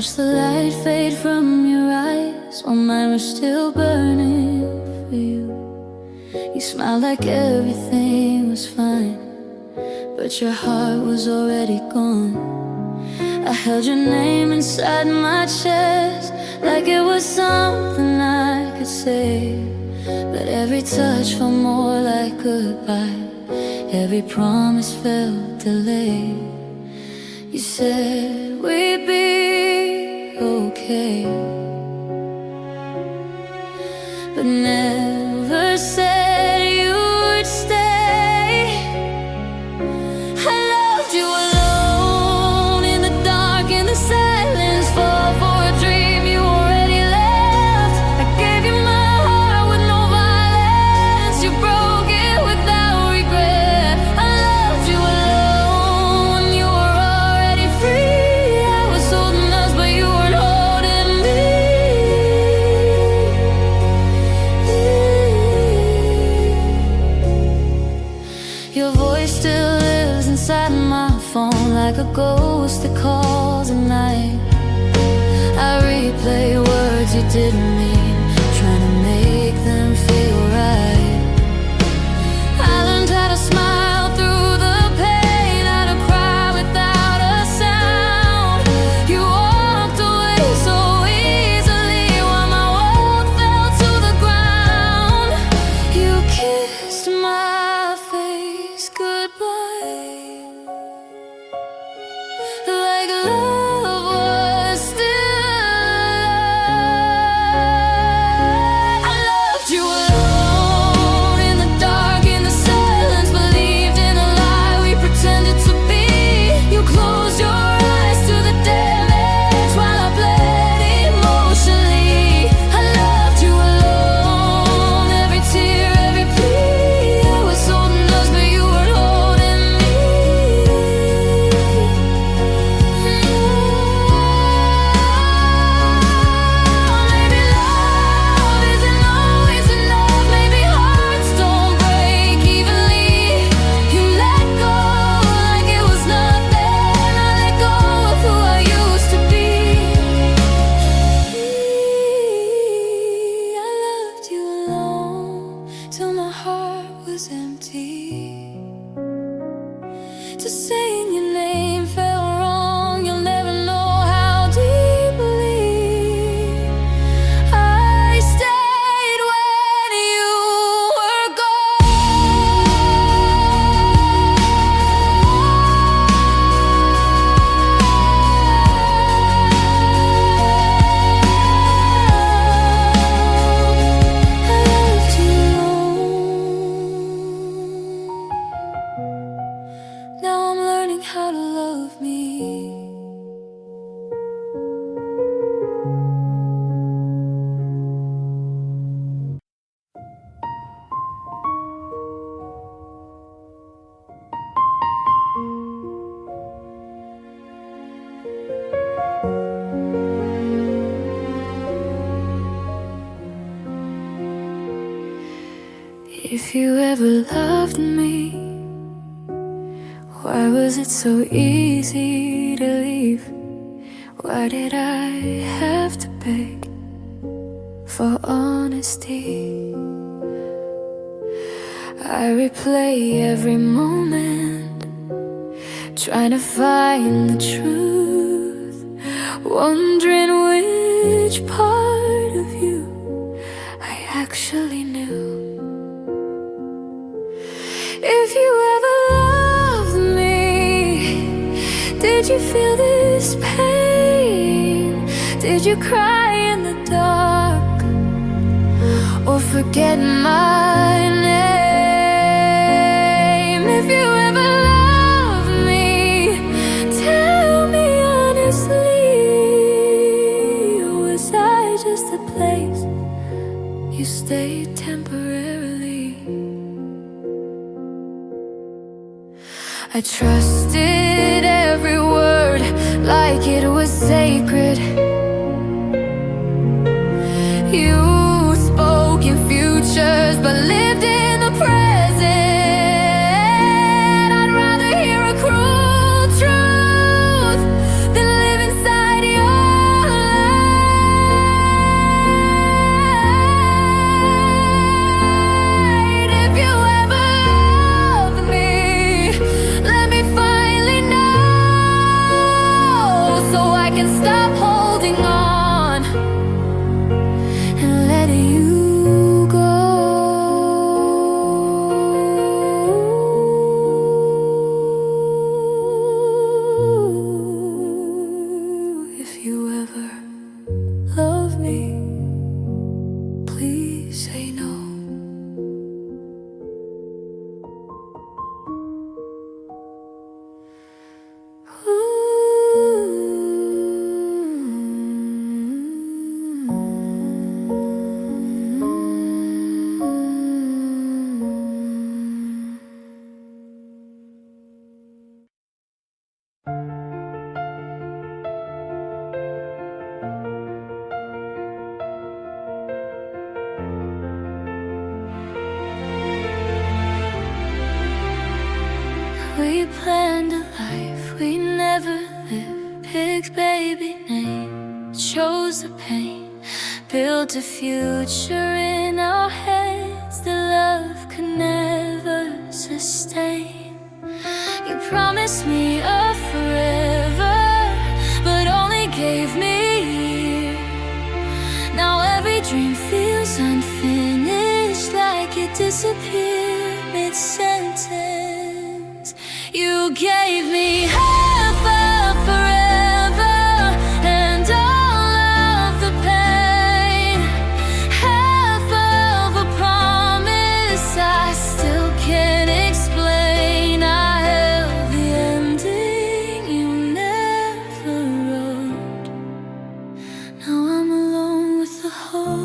watched the light fade from your eyes while mine was still burning for you. You smiled like everything was fine, but your heart was already gone. I held your name inside my chest like it was something I could say, but every touch felt more like goodbye. Every promise felt delayed. You said we'd be okay, but never said you would stay. I loved you alone in the dark, in the silence, fall for a dream you already left. I gave you my heart with no violence, you broke it without regret. I loved you alone when you were already free. I was holding us, but you weren't holding me. Your voice still lives inside my phone like a ghost that calls at night. I replay words you didn't mean, trying to make them feel right. I learned how to smile through the pain, how to cry without a sound. You walked away so easily while my world fell to the ground. You kissed my face goodbye, like love was still alive. I loved you alone in the dark, in the silence, believed in a lie we pretended to be. You closed your eyes to the damage while I bled emotionally. I loved you alone, every tear, every plea. I was holding us, but you weren't holding me. Maybe love isn't always enough. Maybe hearts don't break evenly. You let go like it was nothing. I let go of who I used to be. I loved you alone till my heart was empty. Just saying your name felt wrong. You'll never know how deeply I stayed when you were gone. I loved you alone. Now I'm learning how to love me. If you ever loved me, why was it so easy to leave? Why did I have to beg for honesty? I replay every moment, trying to find the truth, wondering which part of you I actually knew. If you ever loved me, did you feel this pain? Did you cry in the dark or forget my name? If you ever loved me, tell me honestly, or was I just a place you stayed temporarily? I trusted every word like it was sacred. You spoke in futures but lived in the present. I'd rather hear a cruel truth than live inside your holding on and letting you go. If you ever love me, please say no. We planned a life we never lived, picked baby names, chose the pain, built a future in our heads that love could never sustain. You promised me a forever, but only gave me a year. Now every dream feels unfinished, like it disappeared mid-sentence. You gave me half of forever and all of the pain, half of a promise I still can't explain. I held the ending you never wrote. Now I'm alone with the hope.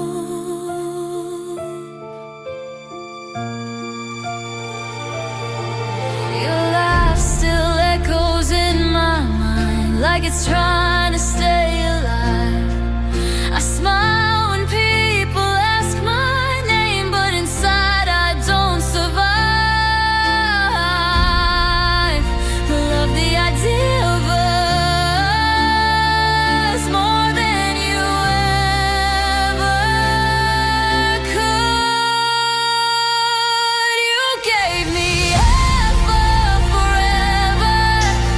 Your laugh still echoes in my mind, like it's trying to stay alive. I smile when people ask my name, but inside I don't survive. But love the idea of us more than you ever could. You gave me half of forever,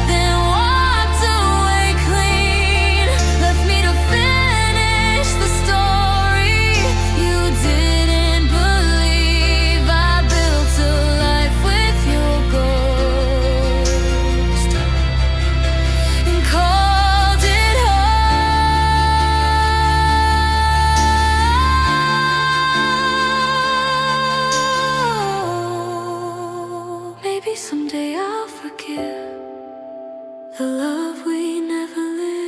then walked away clean, left me to finish the story you didn't believe. I built a life with your ghost and called it home. Maybe someday I'll forgive the love we never lived.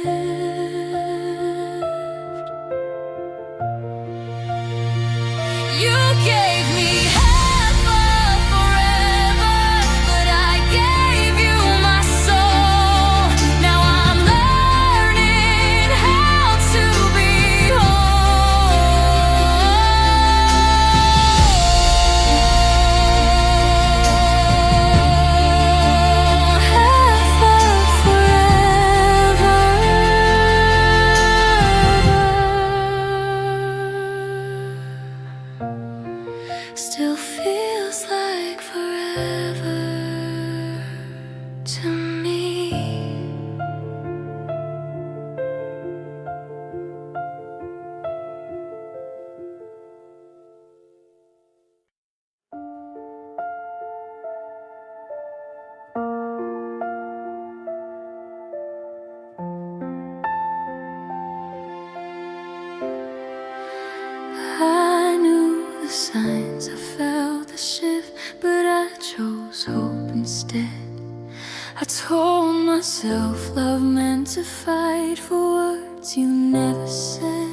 You gave me half of forever, but I gave you my soul. Now I'm learning how to be whole. Half of forever still feels like forever to me. I knew the signs, I felt the shift, but I chose hope instead. I told myself love meant to fight for words you never said.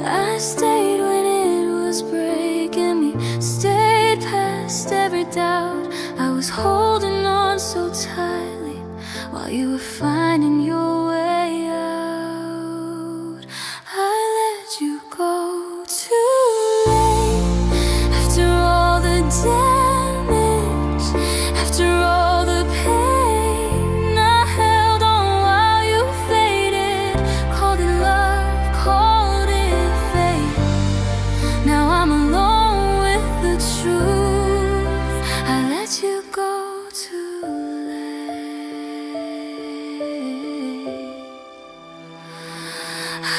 I stayed when it was breaking me, stayed past every doubt. I was holding on so tightly while you were finding your way out. I let you go too late, after all the damage, after all the pain. I held on while you faded, called it love, called it fate. Now I'm alone with the truth. I let you go too late.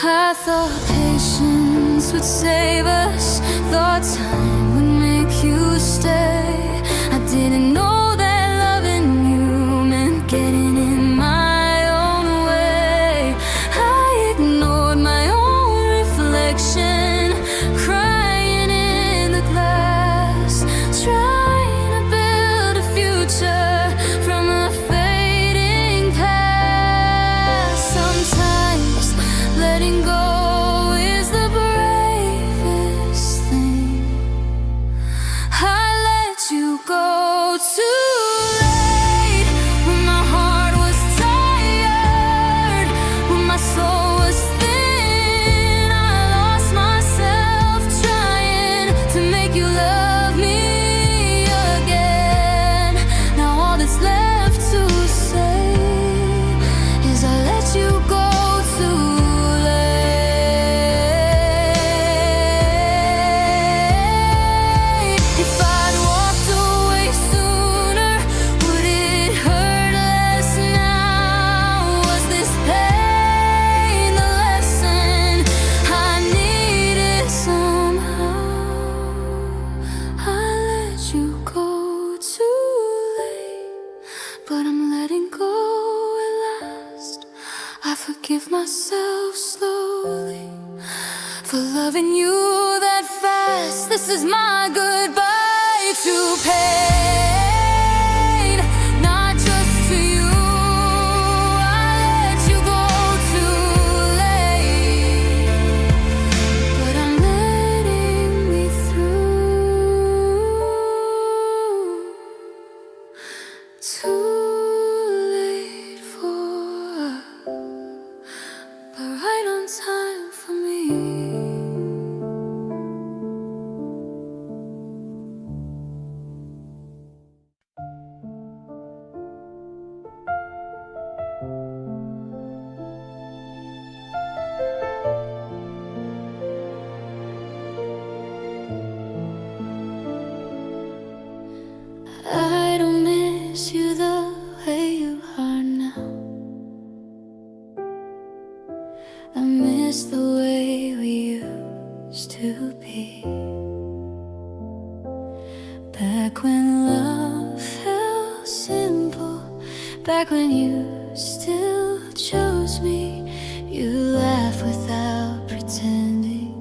I thought patience would save us, thought time would make you stay. I didn't know that loving you meant getting in my own way. I ignored my own reflection, crying in the glass, trying to build a future from a fading past. Sometimes letting go is the bravest thing. I let you go too late, when my heart was tired, when my soul was thin. I lost myself trying to make you love me again. Now all that's left to say is I let you go too late. If I'd walked away sooner, would it hurt less now? Was this pain the lesson I needed somehow? I let you go too late, but I'm letting go at last. I forgive myself slowly for loving you that fast. This is my goodbye to pain, not just to you. I let you go too late, but I'm letting me through. Too late for, but right on time for me. I don't miss you the way you are now. I miss the way we used to be, back when love felt simple, back when you still chose me. You laugh without pretending,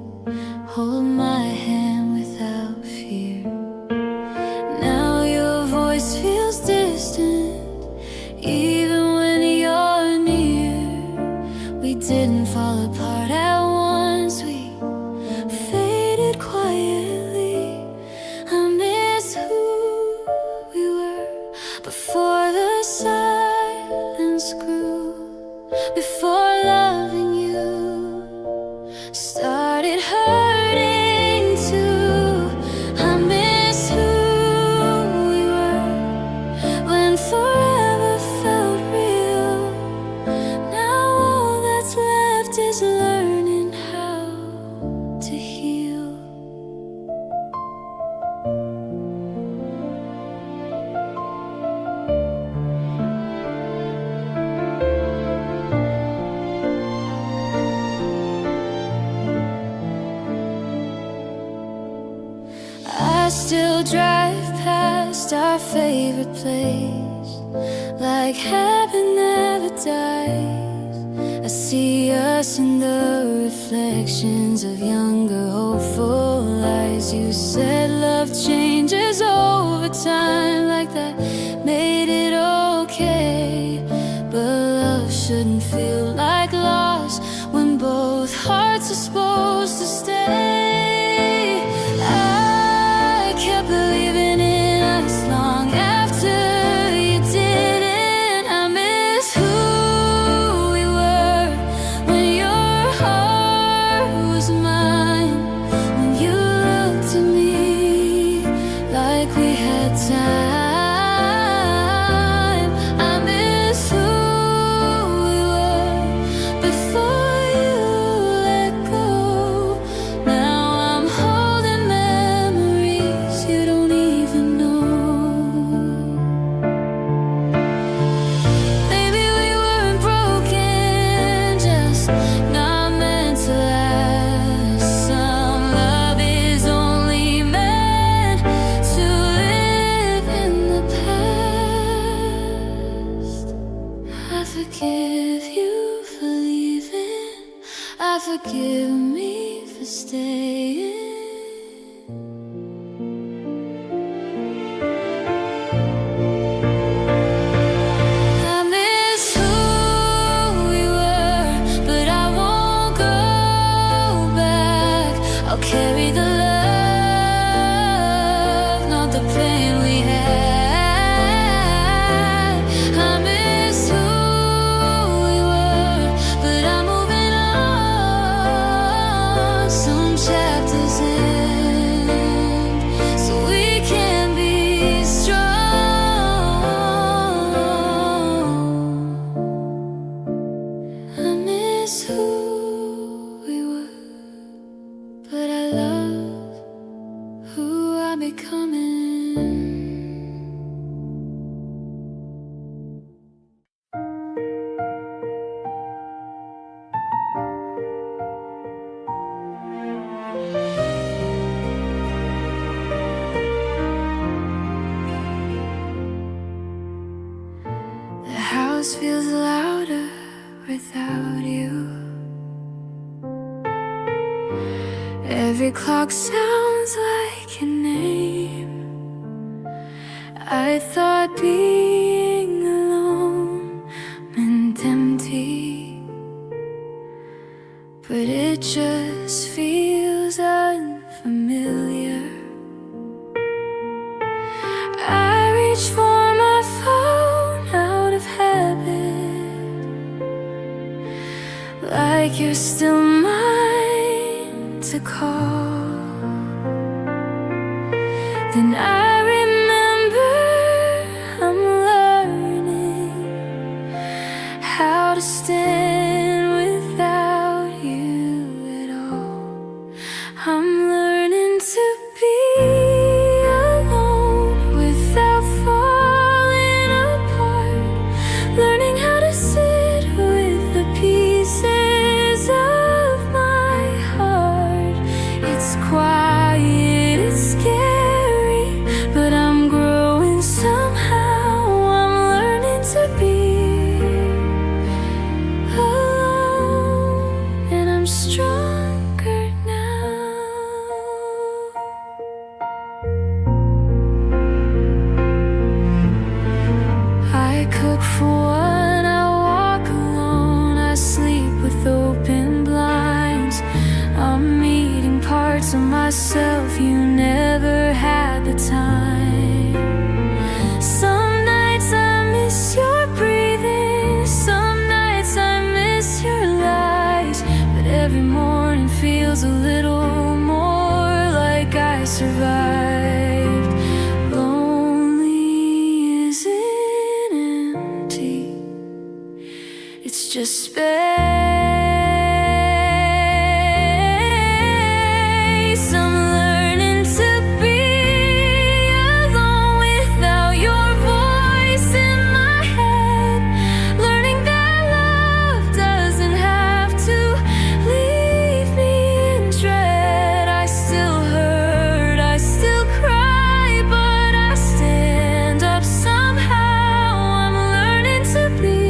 hold my hand without fear. Now your voice feels distant, even when you're near. We didn't fall apart at once, we faded quietly. I miss who we were before the silence grew, before loving you started hurting too. I miss who we were when forever felt real. Now all that's left is learning how to heal. I still drive past our favorite place, like heaven never dies. I see us in the reflections of younger, hopeful eyes. You said love changes over time, like that made it okay. But love shouldn't feel like loss when both hearts are supposed to stay. I kept believing in us long after you didn't. I miss who we were when your heart was mine, when you looked at me like we had time. I miss who we were before you let go. Now forgive me for staying. I miss who we were, but I won't go back. I'll carry the love, not the pain we had. I miss who we were, but I'm moving on. Some chapters end, so we can be strong. I miss who we were, but I love who I'm becoming. The house feels louder without you. Every clock sounds like a name. I thought being alone meant empty, but it just feels unfamiliar. I reach for my phone out of habit, like you're still mine to call. Then I remember I'm learning how to stand without you at all. I'm learning to be alone without falling apart, learning how to sit with the pieces of my heart. It's quiet, it's scary, but I'm growing somehow. I'm learning to be alone, and I'm stronger now. I cook for one, I walk alone, I sleep with open blinds. I'm meeting parts of myself you never had the time. Some nights I miss your breathing, some nights I miss your lies, but every morning feels a little more like I survived. Lonely isn't empty, it's just space. I'm learning to be alone without your voice in my head, learning that love doesn't have to leave me in dread. I still hurt, I still cry, but I stand up somehow. I'm learning to be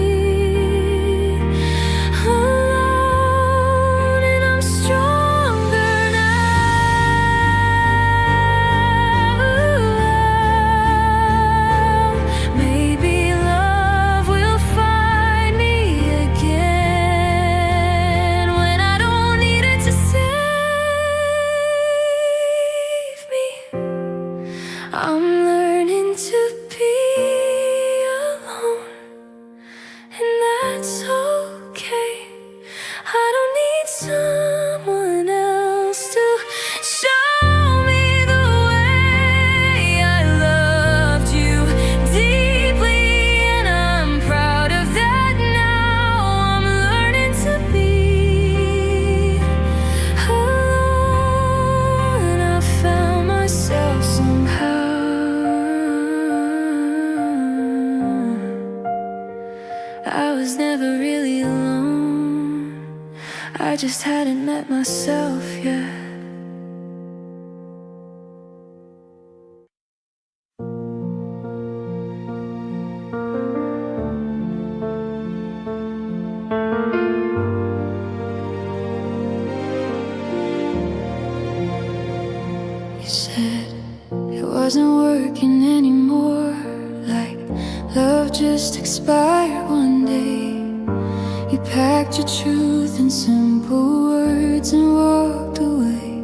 alone, and I'm stronger now. Maybe love will find me again when I don't need it to save me. I'm learning to be alone, and that's okay. I don't need someone else to show me the way. I loved you deeply, and I'm proud of that now. I'm learning to be alone, and I found myself somehow. I was never really alone, I just hadn't met myself yet. wasn't working anymore. Like love just expired one day. You packed your truth in simple words and walked away.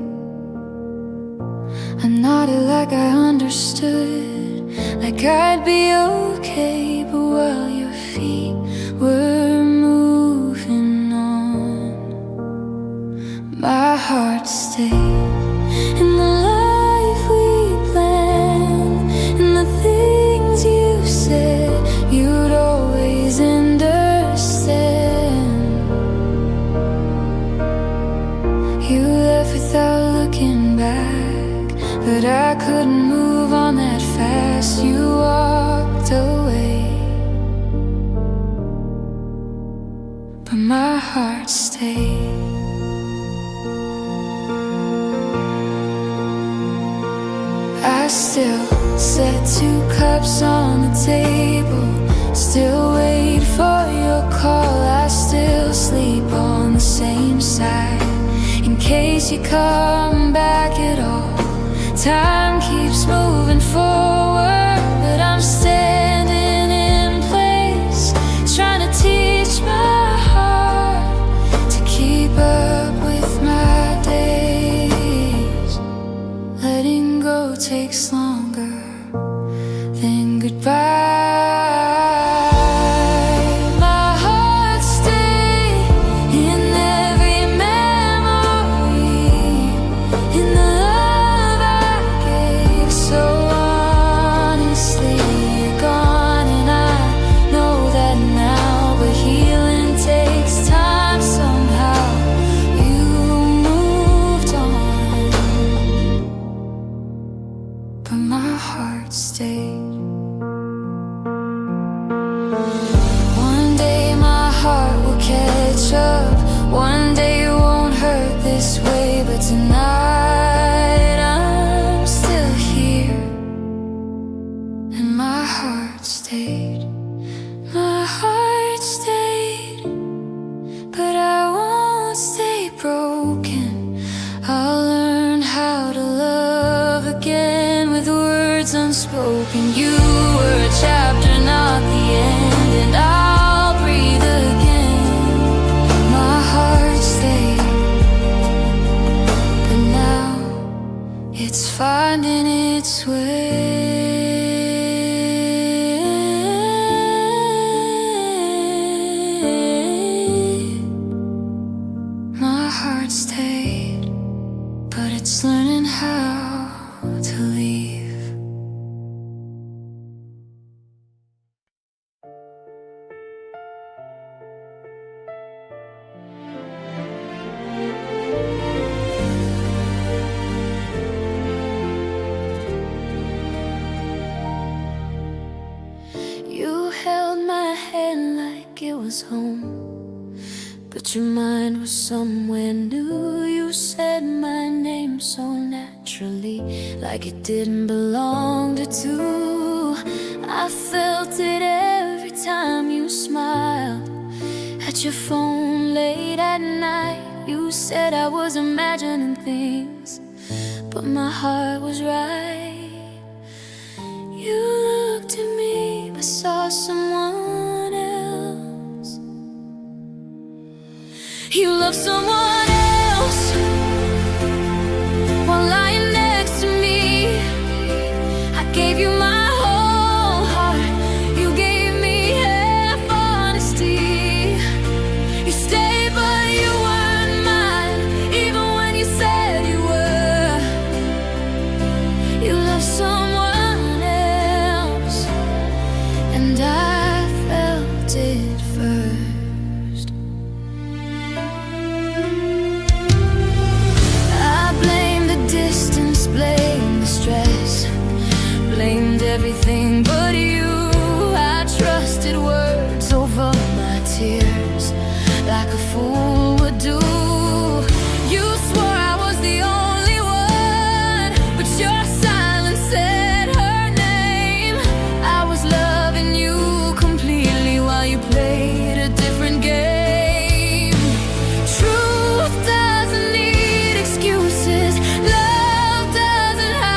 I nodded like I understood, like I'd be okay. But while your feet were moving on, my heart stayed. In the life we planned, and the things you said, you'd always understand. You left without looking back, but I couldn't move on that fast. You walked away, but my heart stayed. I still set 2 cups on the table, still wait for your call. I still sleep on the same side, in case you come back at all. Time keeps moving forward, but I'm standing in place, trying to teach my heart to keep up with my days. Letting go takes longer than goodbye. My heart stayed in every memory, in the love I gave so honestly. You're gone and I know that now, but healing takes time. Somehow you moved on, but my heart stayed. One day my heart will catch up, one day it won't hurt this way. But tonight I'm still here, and my heart stayed. My heart stayed, but I won't stay broken. I'll learn how to love again with words unspoken. You were a chapter, not the end, and I'll breathe again. My heart stayed, but now it's finding its way. My heart stayed, but it's learning how to leave. You held my hand like it was home, but your mind was somewhere new. You said my name so naturally, like it didn't belong to two. I felt it every time you smiled at your phone late at night. You said I was imagining things, but my heart was right. You looked at me, but saw someone else. You love someone else while lying next to me. I gave you my whole heart, you gave me half honesty. You stayed but you weren't mine, even when you said you were. You love someone else, and I felt it first. Blamed the stress, blamed everything but you. I trusted words over my tears, like a fool would do. You swore I was the only one, but your silence said her name. I was loving you completely while you played a different game. Truth doesn't need excuses, love doesn't hide.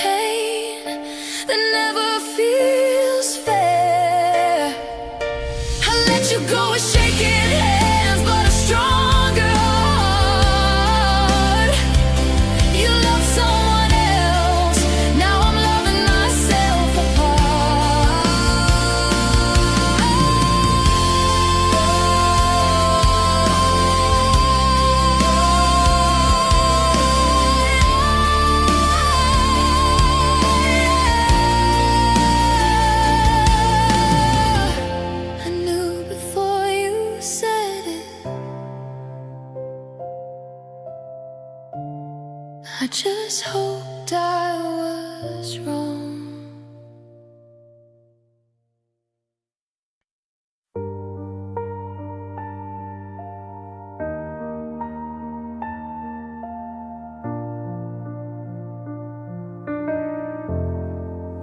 pain that never feels fair. I let you go with shaking hands, but a stronger heart. You love someone else, now I'm loving myself I knew before you said it. I just hoped I was wrong.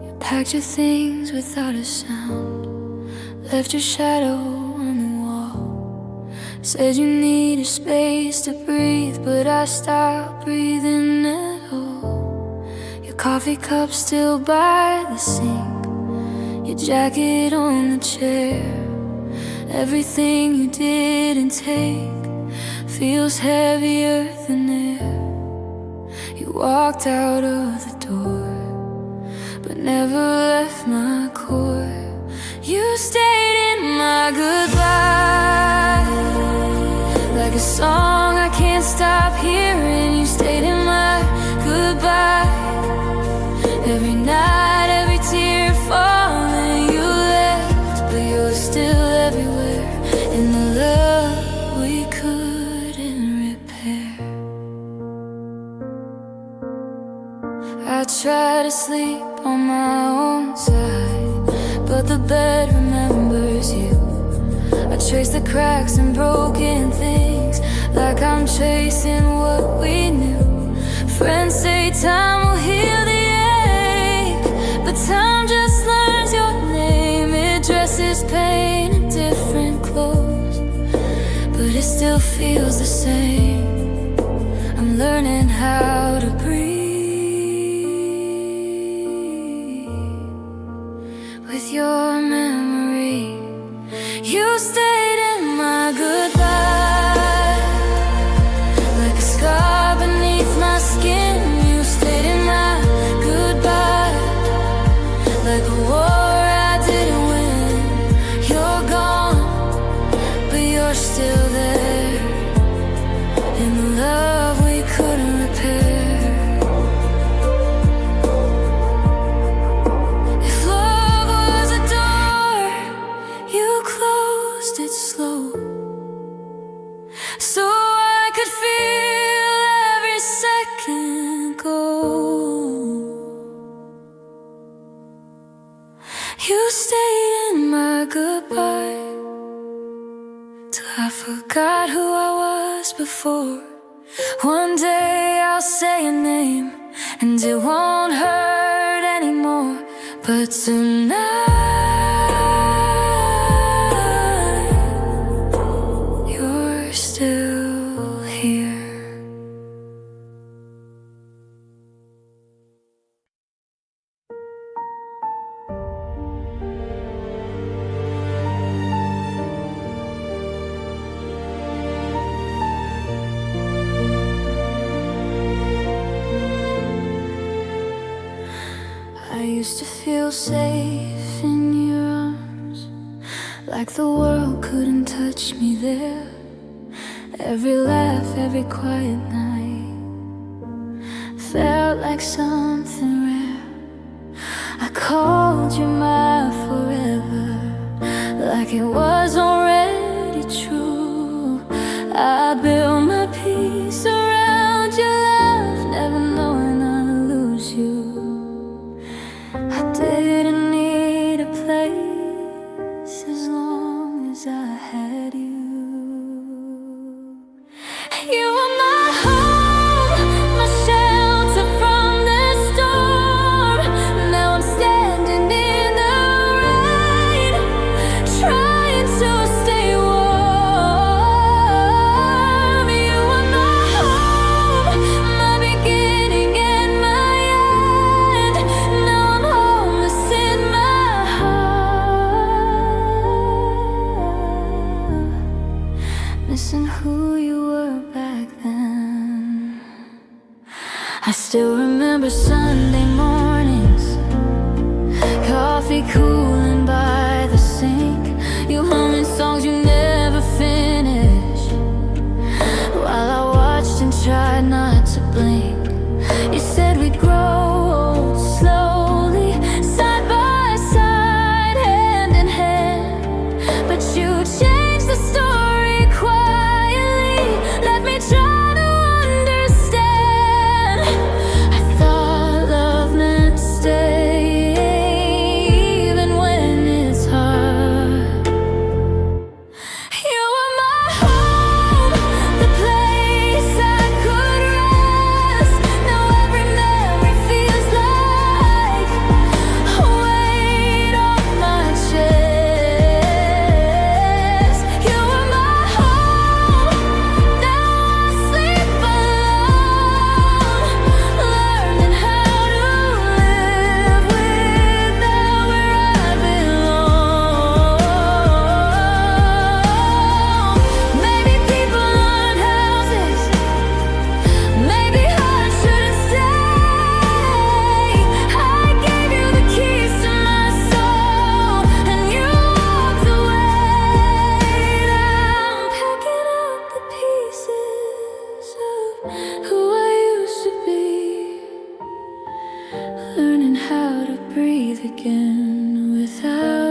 You packed your things without a sound, left your shadow on the wall. Said you needed space to breathe, but I stopped breathing at all. Your coffee cup still by the sink, your jacket on the chair. Everything you didn't take feels heavier than air. You walked out of the door, but never left my core. You stayed in my goodbye, like a song I can't stop hearing. You stayed in my goodbye. Every night, every tear falling, you left, but you're still everywhere in the love we couldn't repair. I try to sleep on my own side, but the bed remembers you. I trace the cracks and broken things, like I'm chasing what we knew. Friends say time will heal the ache, but time just learns your name. It dresses pain in different clothes, but it still feels the same. I'm learning how to breathe with your memory. You stayed in my goodbye, like a scar beneath my skin. You stayed in my goodbye, like a war I didn't win. You're gone, but you're still there in the love we couldn't repair. If love was a door, you closed it slow, so I could feel every second go. You stayed in my goodbye, till I forgot who I was before. One day I'll say your name, and it won't hurt anymore. But tonight, you're still here. I used to feel safe in your arms, like the world couldn't touch me there. Every laugh, every quiet night felt like something rare. I called you my forever, like it was already true. I built my peace around your love, never knowing I'd lose you. I didn't need a place as long as I had you. You were my home, my shelter from the storm. Now I'm standing in the rain, trying how to breathe again without